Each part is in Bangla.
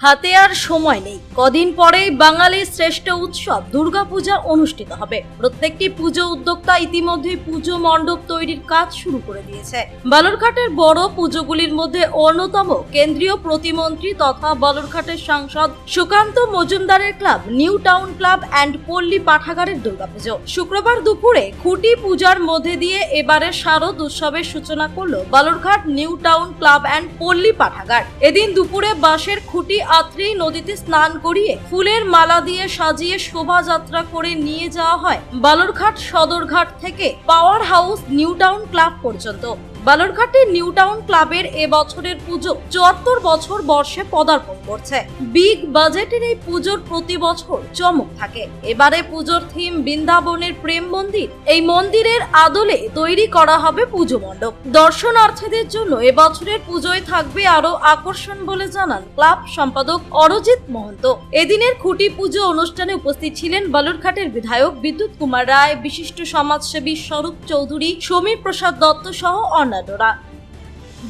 হাতে আর সময় নেই, কদিন পরেই বাঙালির শ্রেষ্ঠ উৎসব দুর্গাপূজা অনুষ্ঠিত হবে। প্রত্যেকটি পুজো উদ্যোক্তা ইতিমধ্যেই পুজো মণ্ডপ তৈরির কাজ শুরু করে দিয়েছে। বালুরঘাটের বড় পুজোগুলির মধ্যে অন্যতম কেন্দ্রীয় প্রতিমন্ত্রী তথা বালুরঘাটের সাংসদ সুকান্ত মজুমদারের club new town club and পল্লী পাঠাগারের দুর্গাপুজো। শুক্রবার দুপুরে খুঁটি পূজার মধ্যে দিয়ে এবারে শারদ উৎসবের সূচনা করলো Balurghat new town club and পল্লী পাঠাগার। এদিন দুপুরে বাঁশের খুঁটি আত্রি নদীতে স্নান করিয়ে ফুলের মালা দিয়ে সাজিয়ে শোভাযাত্রা করে নিয়ে যাওয়া হয় বালুরঘাট সদরঘাট থেকে power house new town club পর্যন্ত। বালুরঘাটের নিউ টাউন ক্লাবের এবছরের পুজো ৭৪ বছর বর্ষে পদার্পণ করছে। বিগ বাজেটের এই পুজোর প্রতি বছর চমক থাকে। এবারে পুজোর থিম বৃন্দাবনের প্রেম মন্দির। এই মন্দিরের আদলে তৈরি করা হবে পুজো মণ্ডপ। দর্শনার্থীদের জন্য এবছরের পুজোয় থাকবে আরো আকর্ষণ বলে জানান ক্লাব সম্পাদক অরজিৎ মহন্ত। এদিনের খুঁটি পুজো অনুষ্ঠানে উপস্থিত ছিলেন বালুরঘাটের বিধায়ক বিদ্যুৎ কুমার রায়, বিশিষ্ট সমাজসেবী স্বরূপ চৌধুরী, সমীর প্রসাদ দত্ত সহ অন্যান্যরা।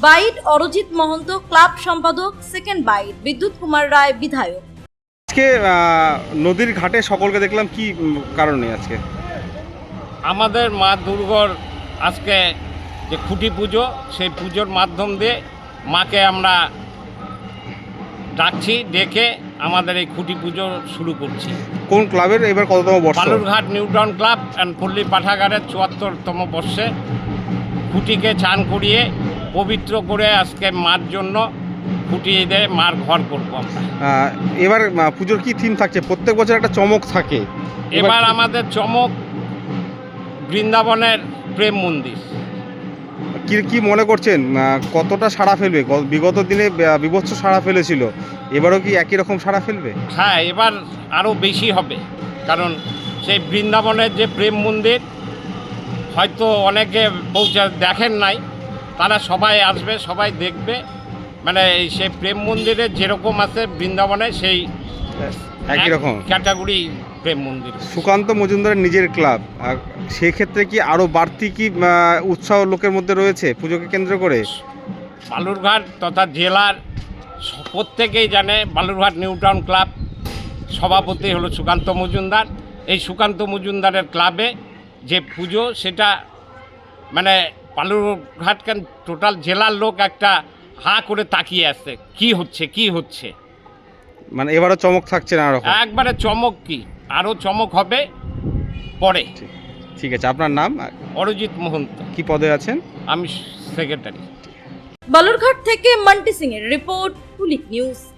বাইট অরজিৎ মহন্ত, ক্লাব সম্পাদক, সেকেন্ড বাইট বিদ্যুৎ কুমার রায়, বিধায়ক। আজকে নদীর ঘাটে সকলকে দেখলাম, কি কারণে আজকে? আমাদের মা দুর্গার আজকে যে খুঁটি পুজো, সেই পুজোর মাধ্যম দিয়ে মাকে আমরা ডাকছি, ডেকে আমাদের এই খুঁটি পুজো শুরু করছি। কোন ক্লাবের এবার কততম বর্ষ? Balurghat new town club and পল্লী পাঠাগারের ৭৪তম বর্ষে খুঁটিকে চান করিয়ে পবিত্র করে আজকে মার জন্য খুঁটি দিয়ে মার ঘর করবো আমরা। এবার পুজোর কি থিম থাকছে? প্রত্যেক বছর একটা চমক থাকে, এবার আমাদের চমক বৃন্দাবনের প্রেম মন্দির। কি মনে করছেন কতটা সাড়া ফেলবে? বিগত দিনে বিভৎস সাড়া ফেলেছিল, এবারও কি একই রকম সাড়া ফেলবে? হ্যাঁ, এবার আরও বেশি হবে, কারণ সেই বৃন্দাবনের যে প্রেম মন্দির হয়তো অনেকে দেখেন নাই, তারা সবাই আসবে, সবাই দেখবে। মানে সেই প্রেম মন্দিরে যেরকম আছে বৃন্দাবনে সেই একই রকম ক্যাটাগরি প্রেম মন্দির। সুকান্ত মজুমদারের নিজের ক্লাব, সেক্ষেত্রে কি আরও বাড়তি কি উৎসাহ লোকের মধ্যে রয়েছে পুজোকে কেন্দ্র করে? বালুরঘাট তথা জেলার প্রত্যেকেই জানে বালুরঘাট নিউ টাউন ক্লাব সভাপতি হলো সুকান্ত মজুমদার। এই সুকান্ত মজুমদারের ক্লাবে যে পুজো, সেটা মানে বালুরঘাটকে টোটাল জেলার লোক একটা হা করে তাকিয়ে আসছে, কি হচ্ছে। মানে এবারও চমক থাকছে না? একবারে চমক, কি আরও চমক হবে পরে। ঠিক আছে, আপনার নাম? অরজিৎ মহন্ত। কি পদে আছেন? আমি সেক্রেটারি। বালুরঘাট থেকে মান্টি সিং এর রিপোর্ট, পুলিশ নিউজ।